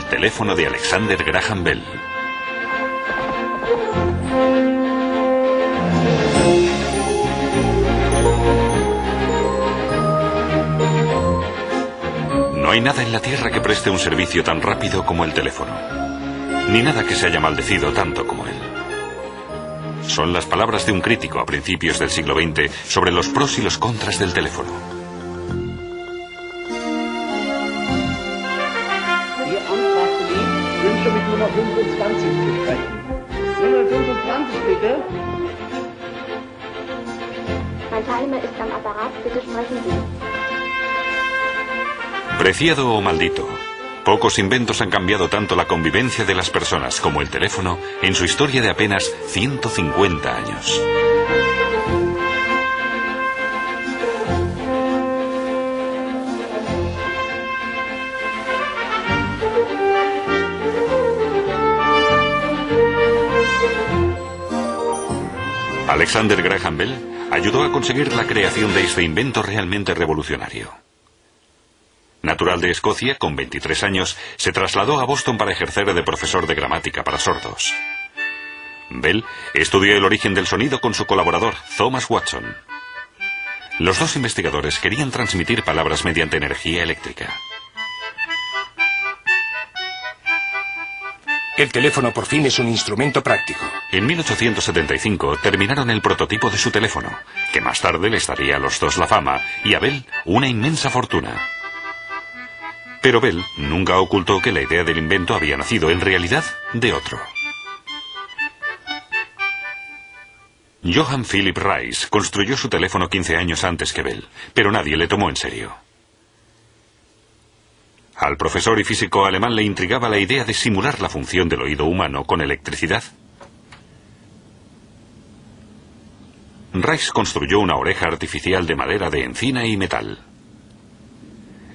teléfono de Alexander Graham Bell. No hay nada en la Tierra que preste un servicio tan rápido como el teléfono, ni nada que se haya maldecido tanto como él. Son las palabras de un crítico a principios del siglo XX sobre los pros y los contras del teléfono. Preciado o maldito, pocos inventos han cambiado tanto la convivencia de las personas como el teléfono en su historia de apenas 150 años. Alexander Graham Bell ayudó a conseguir la creación de este invento realmente revolucionario. Natural de Escocia, con 23 años, se trasladó a Boston para ejercer de profesor de gramática para sordos. Bell estudió el origen del sonido con su colaborador, Thomas Watson. Los dos investigadores querían transmitir palabras mediante energía eléctrica. El teléfono por fin es un instrumento práctico. En 1875 terminaron el prototipo de su teléfono, que más tarde les daría a los dos la fama y a Bell una inmensa fortuna. Pero Bell nunca ocultó que la idea del invento había nacido, en realidad, de otro. Johann Philipp Reis construyó su teléfono 15 años antes que Bell, pero nadie le tomó en serio. Al profesor y físico alemán le intrigaba la idea de simular la función del oído humano con electricidad. Reis construyó una oreja artificial de madera de encina y metal.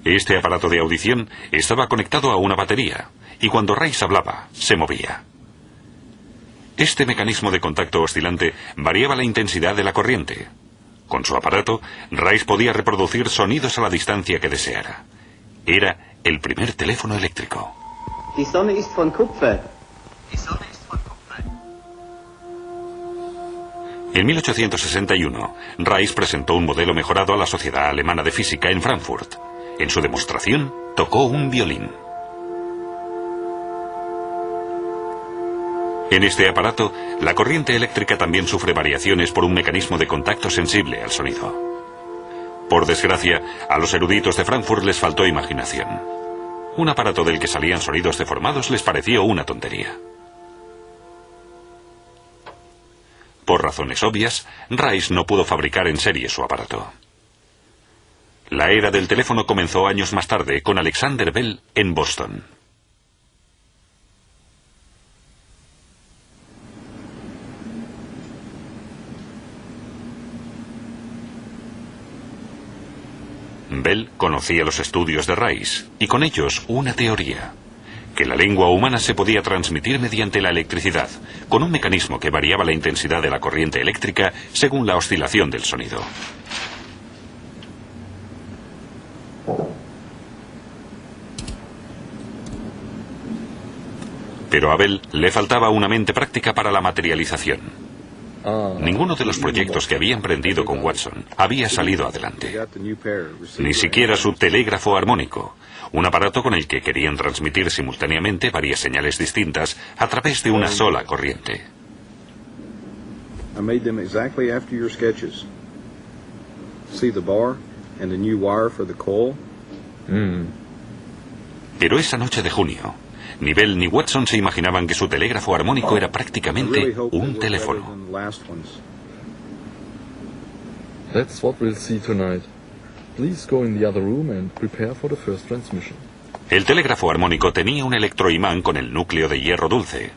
Este aparato de audición estaba conectado a una batería, y cuando Reis hablaba, se movía. Este mecanismo de contacto oscilante variaba la intensidad de la corriente. Con su aparato, Reis podía reproducir sonidos a la distancia que deseara. Era el primer teléfono eléctrico. Die Sonne ist von Kupfer. En 1861, Reis presentó un modelo mejorado a la Sociedad Alemana de Física en Frankfurt. En su demostración, tocó un violín. En este aparato, la corriente eléctrica también sufre variaciones por un mecanismo de contacto sensible al sonido. Por desgracia, a los eruditos de Frankfurt les faltó imaginación. Un aparato del que salían sonidos deformados les pareció una tontería. Por razones obvias, Reis no pudo fabricar en serie su aparato. La era del teléfono comenzó años más tarde con Alexander Bell en Boston. Bell conocía los estudios de Reis y con ellos una teoría: que la lengua humana se podía transmitir mediante la electricidad, con un mecanismo que variaba la intensidad de la corriente eléctrica según la oscilación del sonido. Pero a Bell le faltaba una mente práctica para la materialización. Ninguno de los proyectos que había emprendido con Watson había salido adelante. Ni siquiera su telégrafo armónico, un aparato con el que querían transmitir simultáneamente varias señales distintas a través de una sola corriente. Pero esa noche de junio, ni Bell ni Watson se imaginaban que su telégrafo armónico era prácticamente un teléfono. That's what we'll see tonight. Please go in the other room and prepare for the first transmission. El telégrafo armónico tenía un electroimán con el núcleo de hierro dulce.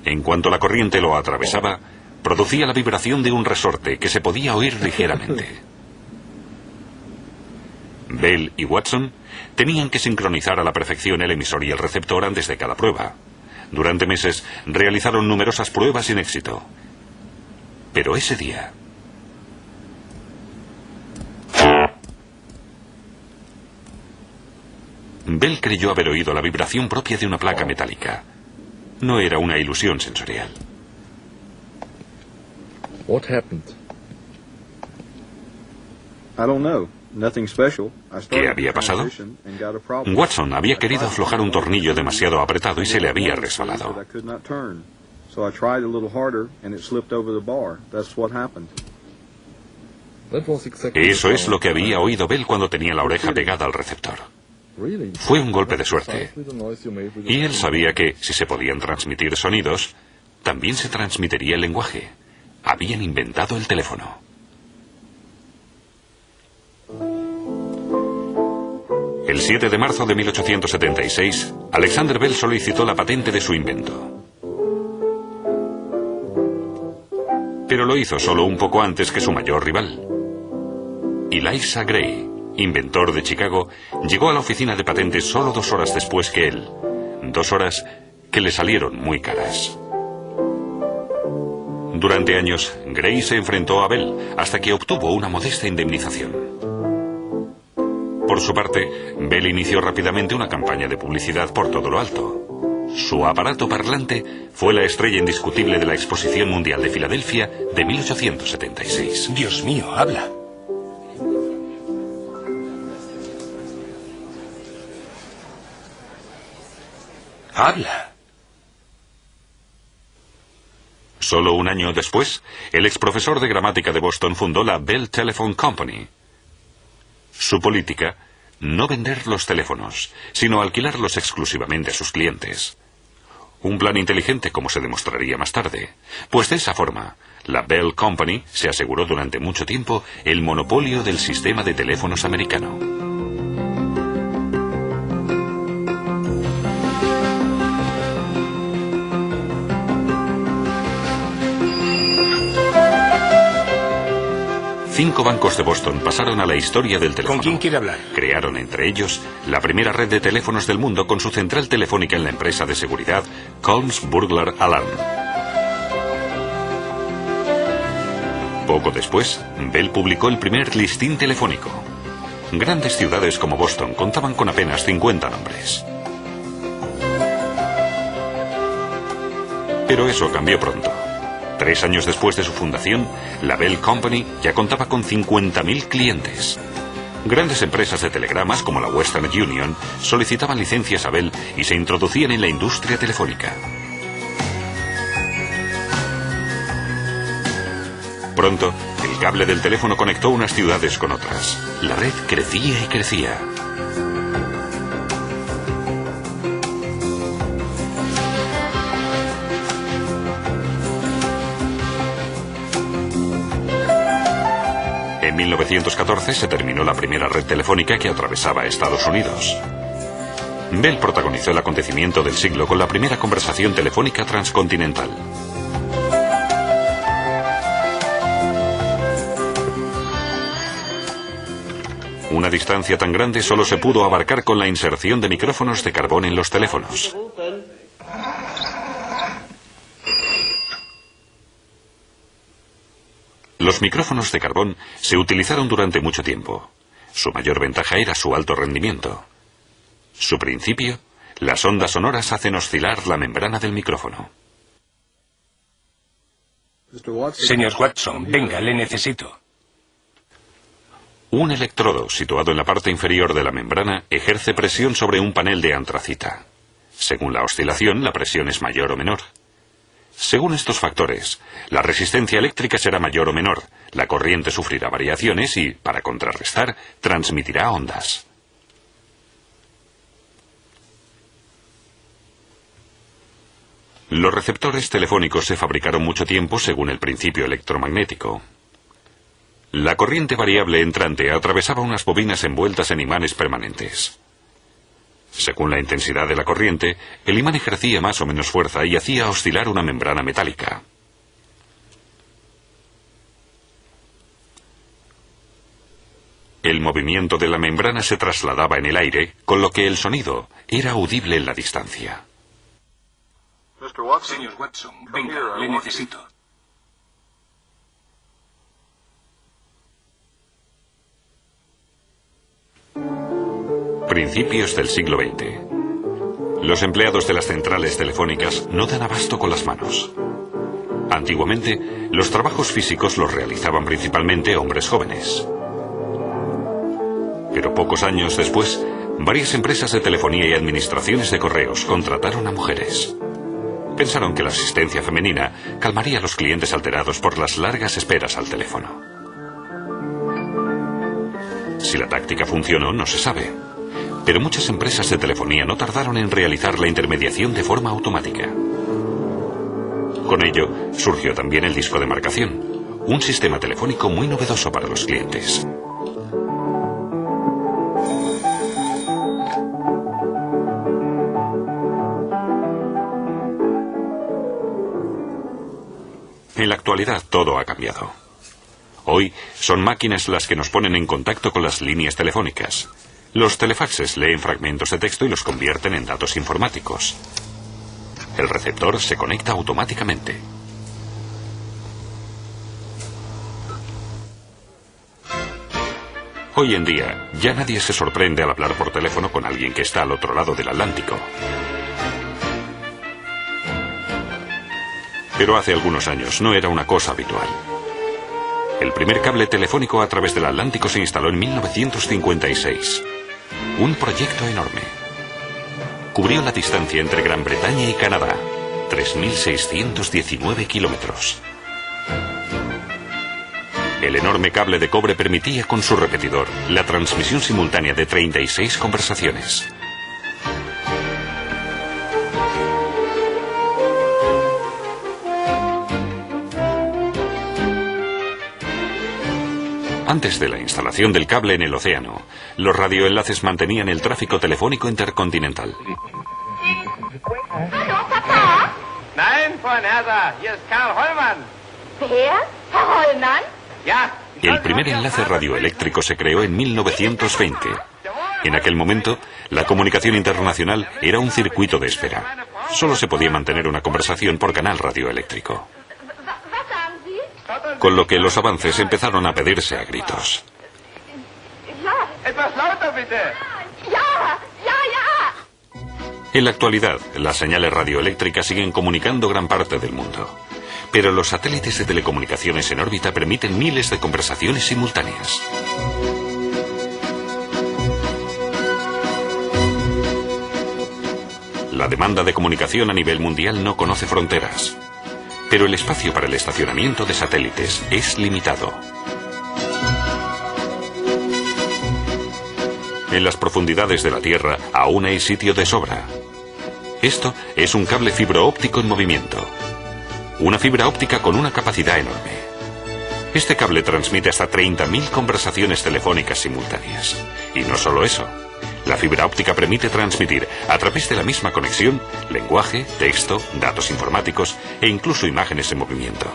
En cuanto la corriente lo atravesaba, producía la vibración de un resorte que se podía oír ligeramente. Bell y Watson tenían que sincronizar a la perfección el emisor y el receptor antes de cada prueba. Durante meses realizaron numerosas pruebas sin éxito. Pero ese día... Bell creyó haber oído la vibración propia de una placa metálica. No era una ilusión sensorial. What happened? I don't know. Nothing special. ¿Qué había pasado? Watson había querido aflojar un tornillo demasiado apretado y se le había resbalado. Eso es lo que había oído Bell cuando tenía la oreja pegada al receptor. Fue un golpe de suerte. Y él sabía que, si se podían transmitir sonidos, también se transmitiría el lenguaje. Habían inventado el teléfono. El 7 de marzo de 1876, Alexander Bell solicitó la patente de su invento. Pero lo hizo solo un poco antes que su mayor rival. Eliza Gray, inventor de Chicago, llegó a la oficina de patentes solo 2 horas después que él. 2 horas que le salieron muy caras. Durante años, Gray se enfrentó a Bell hasta que obtuvo una modesta indemnización. Por su parte, Bell inició rápidamente una campaña de publicidad por todo lo alto. Su aparato parlante fue la estrella indiscutible de la Exposición Mundial de Filadelfia de 1876. Dios mío, habla. Habla. Solo un año después, el exprofesor de gramática de Boston fundó la Bell Telephone Company. Su política, no vender los teléfonos, sino alquilarlos exclusivamente a sus clientes. Un plan inteligente, como se demostraría más tarde, pues de esa forma, la Bell Company se aseguró durante mucho tiempo el monopolio del sistema de teléfonos americano. Cinco bancos de Boston pasaron a la historia del teléfono. ¿Con quién quiere hablar? Crearon entre ellos la primera red de teléfonos del mundo con su central telefónica en la empresa de seguridad Colms Burglar Alarm. Poco después, Bell publicó el primer listín telefónico. Grandes ciudades como Boston contaban con apenas 50 nombres. Pero eso cambió pronto. 3 años después de su fundación, la Bell Company ya contaba con 50.000 clientes. Grandes empresas de telegramas como la Western Union solicitaban licencias a Bell y se introducían en la industria telefónica. Pronto, el cable del teléfono conectó unas ciudades con otras. La red crecía y crecía. En 1914 se terminó la primera red telefónica que atravesaba Estados Unidos. Bell protagonizó el acontecimiento del siglo con la primera conversación telefónica transcontinental. Una distancia tan grande solo se pudo abarcar con la inserción de micrófonos de carbón en los teléfonos. Los micrófonos de carbón se utilizaron durante mucho tiempo. Su mayor ventaja era su alto rendimiento. Su principio, las ondas sonoras hacen oscilar la membrana del micrófono. Señor Watson, venga, le necesito. Un electrodo situado en la parte inferior de la membrana ejerce presión sobre un panel de antracita. Según la oscilación, la presión es mayor o menor. Según estos factores, la resistencia eléctrica será mayor o menor, la corriente sufrirá variaciones y, para contrarrestar, transmitirá ondas. Los receptores telefónicos se fabricaron mucho tiempo según el principio electromagnético. La corriente variable entrante atravesaba unas bobinas envueltas en imanes permanentes. Según la intensidad de la corriente, el imán ejercía más o menos fuerza y hacía oscilar una membrana metálica. El movimiento de la membrana se trasladaba en el aire, con lo que el sonido era audible en la distancia. Señor Watson, venga, le necesito. Principios del siglo XX. Los empleados de las centrales telefónicas no dan abasto con las manos. Antiguamente, los trabajos físicos los realizaban principalmente hombres jóvenes. Pero pocos años después, varias empresas de telefonía y administraciones de correos contrataron a mujeres. Pensaron que la asistencia femenina calmaría a los clientes alterados por las largas esperas al teléfono. Si la táctica funcionó, no se sabe. Pero muchas empresas de telefonía no tardaron en realizar la intermediación de forma automática. Con ello, surgió también el disco de marcación, un sistema telefónico muy novedoso para los clientes. En la actualidad todo ha cambiado. Hoy son máquinas las que nos ponen en contacto con las líneas telefónicas. Los telefaxes leen fragmentos de texto y los convierten en datos informáticos. El receptor se conecta automáticamente. Hoy en día, ya nadie se sorprende al hablar por teléfono con alguien que está al otro lado del Atlántico. Pero hace algunos años no era una cosa habitual. El primer cable telefónico a través del Atlántico se instaló en 1956. Un proyecto enorme. Cubrió la distancia entre Gran Bretaña y Canadá, 3.619 kilómetros. El enorme cable de cobre permitía con su repetidor la transmisión simultánea de 36 conversaciones. Antes de la instalación del cable en el océano, los radioenlaces mantenían el tráfico telefónico intercontinental. Hallo, Papa. Nein, Frau Nerser, hier ist Karl Hollmann. Wer? Herr Hollmann? Ja. El primer enlace radioeléctrico se creó en 1920. En aquel momento, la comunicación internacional era un circuito de espera. Solo se podía mantener una conversación por canal radioeléctrico. Con lo que los avances empezaron a pedirse a gritos. Etwas lauter, bitte. Ja, ja, ja. En la actualidad, las señales radioeléctricas siguen comunicando gran parte del mundo. Pero los satélites de telecomunicaciones en órbita permiten miles de conversaciones simultáneas. La demanda de comunicación a nivel mundial no conoce fronteras. Pero el espacio para el estacionamiento de satélites es limitado. En las profundidades de la Tierra aún hay sitio de sobra. Esto es un cable fibra óptico en movimiento. Una fibra óptica con una capacidad enorme. Este cable transmite hasta 30.000 conversaciones telefónicas simultáneas. Y no solo eso. La fibra óptica permite transmitir, a través de la misma conexión, lenguaje, texto, datos informáticos e incluso imágenes en movimiento.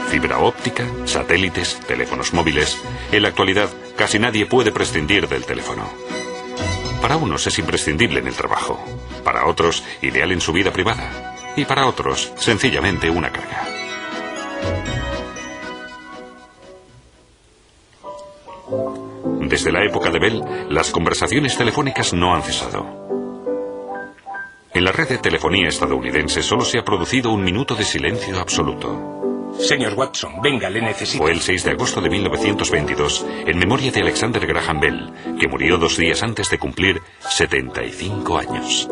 Fibra óptica, satélites, teléfonos móviles. En la actualidad, casi nadie puede prescindir del teléfono. Para unos es imprescindible en el trabajo, para otros ideal en su vida privada y para otros sencillamente una carga. Desde la época de Bell, las conversaciones telefónicas no han cesado. En la red de telefonía estadounidense solo se ha producido un minuto de silencio absoluto. Señor Watson, venga, le necesito. Fue el 6 de agosto de 1922, en memoria de Alexander Graham Bell, que murió 2 días antes de cumplir 75 años.